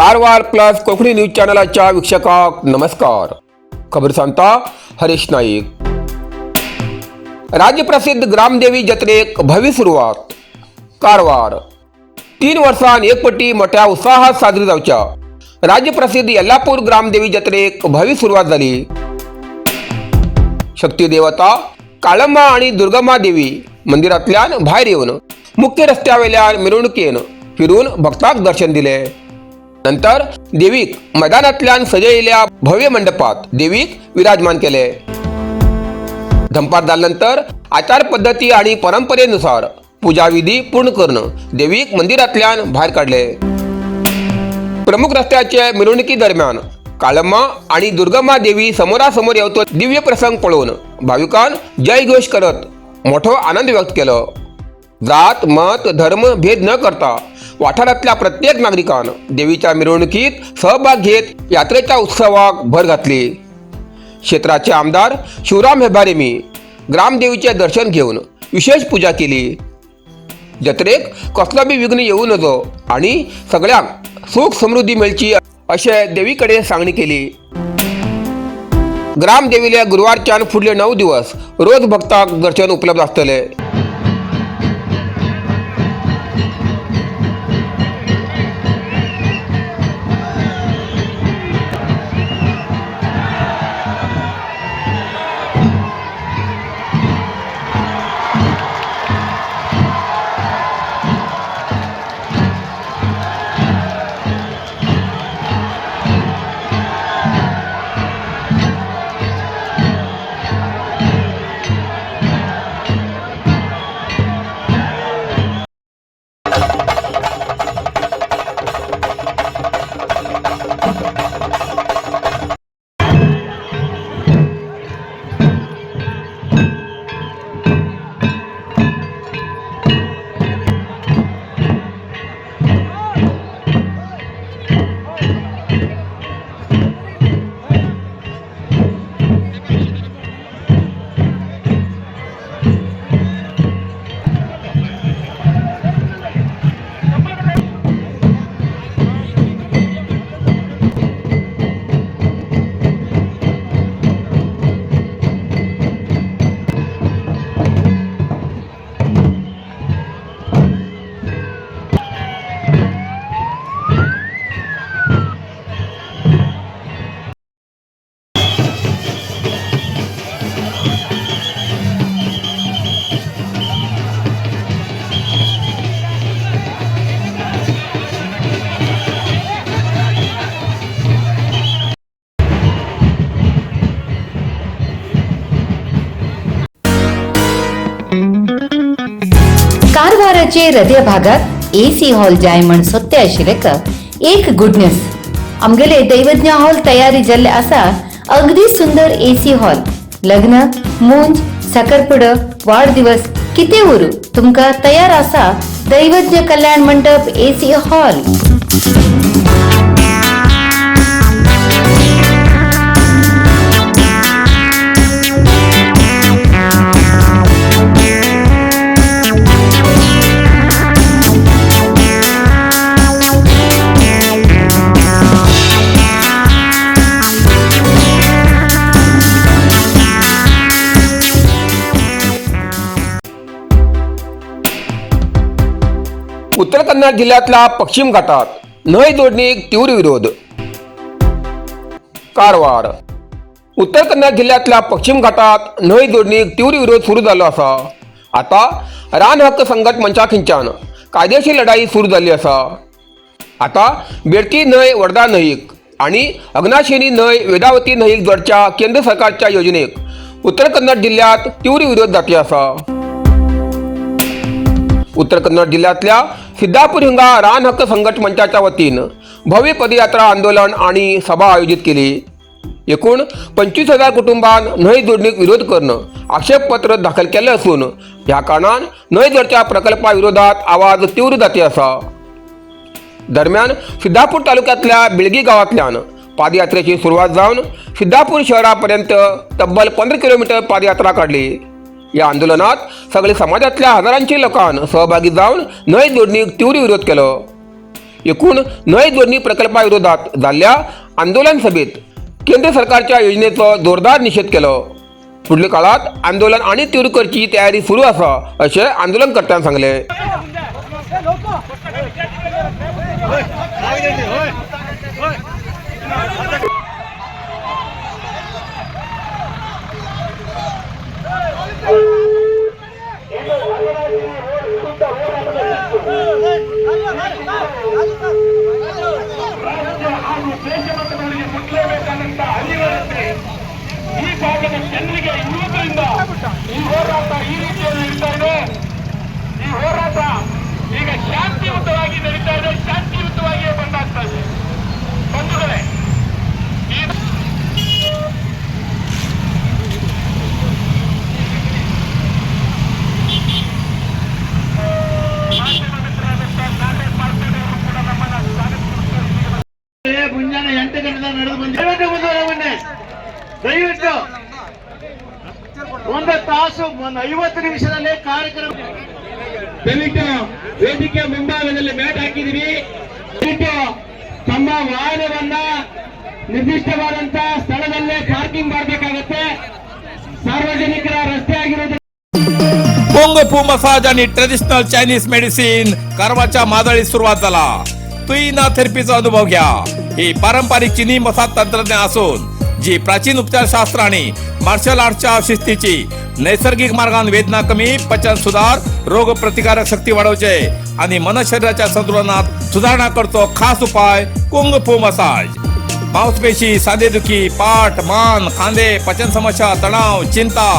Karwar plus Konkani news चॅनलच्या वीक्षकांक नमस्कार. खबर सांगता हरीश नाईक. राज्यप्रसिद्ध ग्रामदेवी जत्रेक भव्य सुरुवात. कारवार 3 वर्षांत एकपटी मोठ्या उत्साहात साजरी जावच्या राज्यप्रसिद्ध यल्लापूर ग्रामदेवी जत्रेक भव्य सुरुवात झाली. शक्ती देवता काळम्मा आणि दुर्गम्मा देवी मंदिरांतल्यान भायर येवन मुख्य रस्त्यावेल्यान मिरवणुकेन फिरून भक्तांक दर्शन दिले. नंतर देवीक मैदानातल्यान सजयिल्ल्या भव्य मंडपात देवीक विराजमान केले. धंपार जाल्यानंतर आचार पद्धती आणि परंपरेनुसार पूजा विधी पूर्ण करून देवीक मंदिरातल्यान भायर काढले. प्रमुख रस्त्याचे मिरवणुकी दरम्यान काळम्मा आणि दुर्गम्मा देवी समोरासमोर येवतो दिव्य प्रसंग पळोवन भाविकांन जय घोष करत मोठो आनंद व्यक्त केलो. जात मत धर्म भेद न करता वाठारातल्या प्रत्येक नागरिकान देवीच्या मिरवणुकीत सहभाग घेत यात्रेच्या उत्सवाक भर घातली. क्षेत्राचे आमदार शिवराम हेबारेमी ग्रामदेवीचे दर्शन घेऊन विशेष पूजा केली. जत्रेक कसलो बी विघ्न येऊ नजो आणि सगळ्यांक सुख समृद्धी मेळची अशे देवीकडे सांगणी केली. ग्रामदेवीले गुरुवारच्यान फुडले 9 दिवस रोज भक्तांक दर्शन उपलब्ध आसतले. कारवाराचे हृदय भागात एसी हॉल जाय म्हण सोदते आशिल्ले एक गुड न्यूज. आमगेले दैवज्ञ हॉल तयारी जाल्ले आसा. अगदी सुंदर एसी हॉल. लग्न मूंज साखरपुडो वाढदिवस कितें उरू तुमकां तयार आसा. दैवज्ञ कल्याण मंडप एसी हॉल. उत्तर कन्नड जिल्ह्यातल्या पश्चिम घाटात न्हंय जोडणीक तीव्र विरोध. कारवार उत्तर कन्नड जिल्ह्यातल्या पश्चिम घाटात न्हंय जोडणीक तीव्र विरोध सुरू जाल्लो आसा. आता रान हक्क संघट मंचा कडच्यान कायदेशीर लढाई सुरू जाल्ली आसा. आता बेडती न्हंय वर्धा न्हंयक आणि अग्नाशिनी न्हंय वेदावती न्हंयक जोडच्या केंद्र सरकारच्या योजनेक उत्तर कन्नड जिल्ह्यात तीव्र विरोध जातलो आसा. उत्तर कन्नड जिल्ह्यातल्या सिद्धापूर हिंगा रान हक्क संघट मंचाच्या वतीन भव्य पदयात्रा आंदोलन आणि सभा आयोजित केली. एकूण 25,000 कुटुंबांन न्हंय जोडणीक विरोध करून आक्षेपपत्र दाखल केले असून ह्या कारणान न्हंय जोडच्या प्रकल्पा विरोधात आवाज तीव्र जाती आसा. दरम्यान सिद्धापूर तालुक्यातल्या बिळगी गावातल्यान पादयात्रेची सुरुवात जावन सिद्धापूर शहरापर्यंत तब्बल 15 किलोमीटर पादयात्रा काढली. या आंदोलनात सगळे समाजातल्या हजारांची लोकांनी सहभागी जाऊन न्हंय जोडणीक तीव्र विरोध केलो. एकूण 9 दोन्ही प्रकल्पाविरोधात झालेल्या आंदोलन सभेत केंद्र सरकारच्या योजनेचा जोरदार निषेध केला. पुढील काळात आंदोलन आणि तीव्र करची तयारी सुरू असा असे आंदोलनकर्त्यांनी सांगले. ಈ ಭಾಗದ ಜನರಿಗೆ ಇರುವುದರಿಂದ ಈ ಹೋರಾಟ ಈ ರೀತಿಯಲ್ಲಿ ನಡೀತಾ ಇದೆ. ಈ ಹೋರಾಟ ಈಗ ಶಾಂತಿಯುತವಾಗಿ ನಡೀತಾ ಇದೆ, ಶಾಂತಿಯುತವಾಗಿಯೇ ಬಂದಾಗ್ತಾ ಇದೆ. ಬಂಧುಗಳೇ, ಮುಂಜಾನೆ 8 ಗಂಟೆಯಿಂದ ನಡೆದು ಬಂದಿದೆ. ದಯವಿಟ್ಟು 1 ತಾಸು 50 ನಿಮಿಷದಲ್ಲಿ ಕಾರ್ಯಕ್ರಮ. ದಯವಿಟ್ಟು ವೇದಿಕೆ ಮುಂಭಾಗದಲ್ಲಿ ಮ್ಯಾಟ್ ಹಾಕಿದೀವಿ. ದಯವಿಟ್ಟು ತಮ್ಮ ವಾಹನವನ್ನ ನಿರ್ದಿಷ್ಟವಾದಂತ ಸ್ಥಳದಲ್ಲೇ ಪಾರ್ಕಿಂಗ್ ಮಾಡಬೇಕಾಗುತ್ತೆ. सार्वजनिक रस्ते ಆಗಿರೋದು. कुंग फू मसाज आणि ट्रेडिशनल चायनीज मेडिसिन कारवारच्या मादळी सुरुवात झाला. तुईना थेरपीचा अनुभव घ्या. ही पारंपरिक चीनी मसाज तंत्रज्ञान असून जी प्राचीन उपचारशास्त्र आणि मार्शल आर्टच्या शिस्तीची नैसर्गिक मार्गाने वेदना कमी, पचन सुधार, रोग प्रतिकारक शक्ती वाढवते आणि मन शरीराच्या संतुलनात सुधारणा करतो. खास उपाय कुंग फू मसाज. मांसपेशी, सांधेदुखी, पाठ, मान, खांदे, पचन समस्या, तणाव, चिंता,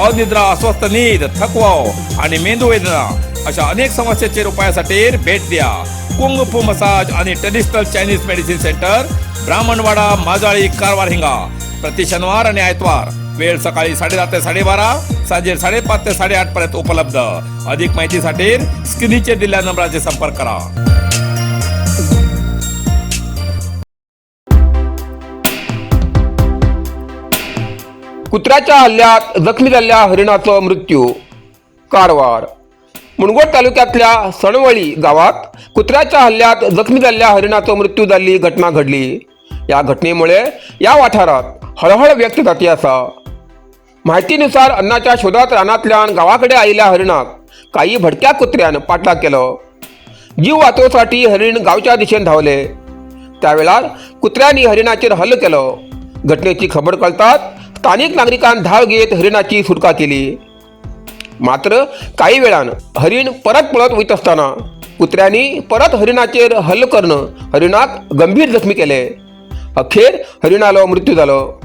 अनिद्रा, अस्वस्थ नींद, थकवा आणि मेंदू वेदना अशा अनेक समस्याचे उपायासाठी भेट द्या. कुंग फू मसाज आणि traditional Chinese medicine centre, Brahmanwada, Majali, Karwar हिंगा. प्रति शनिवार आणि आयतवार. वेळ सकाळी 10:30 ते 12:30, सांजे 5:30 ते 8:30 पर्यंत उपलब्ध. अधिक माहितीसाठी स्क्रीनचे दिलेल्या नंबराचे संपर्क करा. कुत्र्याच्या हल्ल्यात जखमी झालेल्या हरिणाचा मृत्यू. कारवार. मुणगोड तालुक्यातल्या सणवळी गावात कुत्र्याच्या हल्ल्यात जखमी झालेल्या हरिणाचा मृत्यू झाली घटना घडली. या घटनेमुळे या वाठारात हळहळ व्यक्त जाती असा. माहितीनुसार अन्नाच्या शोधात रानातल्या गावाकडे आलेल्या हरिणाक काही भडक्या कुत्र्यानं पाठलाग केलं. जीव वाचवण्यासाठी हरिण गावच्या दिशेने धावले. त्यावेळा कुत्र्यांनी हरिणाचेर हल्लो केलो. घटनेची खबर कळताच स्थानिक नागरिकांनी धाव घेत हरिणाची सुटका केली. मात्र काही वेळानं हरिण परत पळत येत असताना कुत्र्यांनी परत हरिणाचेर हल्लो करणं हरिणाक गंभीर जखमी केले. अखेर हरिणाला मृत्यू झालो.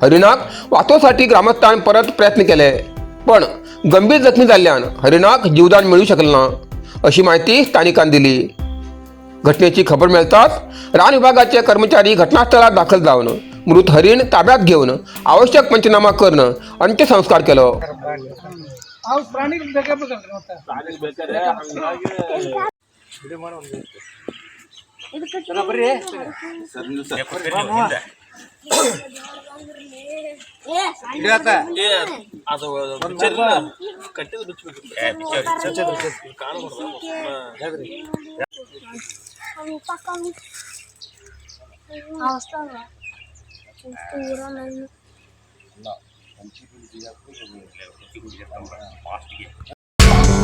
हरिणाक वाचवण्यासाठी ग्रामस्थांनी परत प्रयत्न केले, पण गंभीर जखमी झाल्यान हरिणाक जीवदान मिळू शकलं ना, अशी माहिती स्थानिकांनी दिली. घटनेची खबर मिळताच रान विभागाचे कर्मचारी घटनास्थळात दाखल जाऊन मृत हरिण ताब्यात घेऊन आवश्यक पंचनामा करणं अंत्यसंस्कार केलं.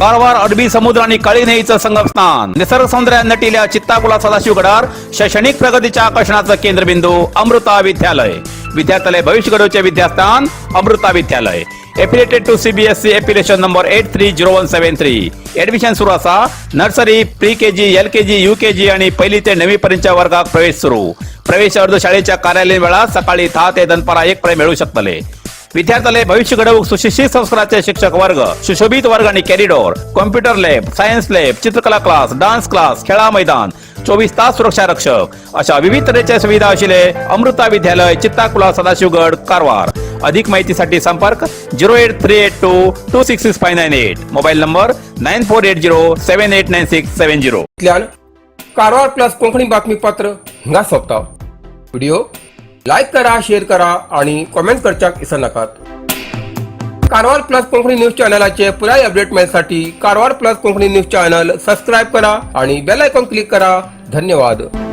कारवार अरबी समुद्र आणि काळी नदीचं संगम स्नान. निसर्ग सौंदर्याने नटलेल्या चित्ताकुला सदाशिवगडावर शैक्षणिक प्रगतीच्या आकर्षणाचं केंद्रबिंदू अमृता विद्यालय. विद्यार्थ्यालय भविष्य घडवचे विद्यास्थान Amrita Vidyalaya. Affiliated to CBSE affiliation number 830173. Admission सुरू असा. Nursery, pre KG, LKG, UKG आणि 1ली ते 9वी पर्यंतच्या वर्गात प्रवेश सुरू. प्रवेश अर्ज शाळेच्या कार्यालयीन वेळा सकाळी 10 ते दनपारा 1 पर्यंत मिळू शकतले. विद्यार्थ्यालय भविष्य घडवूक सुशिक्षित संस्काराचे शिक्षक वर्ग, सुशोभित वर्ग आणि corridor, computer lab, science lab, चित्रकला क्लास, डान्स क्लास, खेळा मैदान, 24 तास सुरक्षा रक्षक अशा विविध तऱ्हेच्या सुविधा असलेले अमृता विद्यालय, चित्ताकुला, सदाशिवगड, कारवार. अधिक माहितीसाठी संपर्क 08382266598. Mobile number 9480789670. Karwar plus Konkani बातमीपत्र हिंगा सोपता. व्हिडिओ लाईक करा, शेअर करा आणि कॉमेंट करच्याक विसरू नका. कारवार प्लस कोकणी न्यूज चॅनलाचे पुराय अपडेट मिळण्यासाठी Karwar plus Konkani news channel subscribe करा आणि बेल आयकॉन क्लिक करा. धन्यवाद.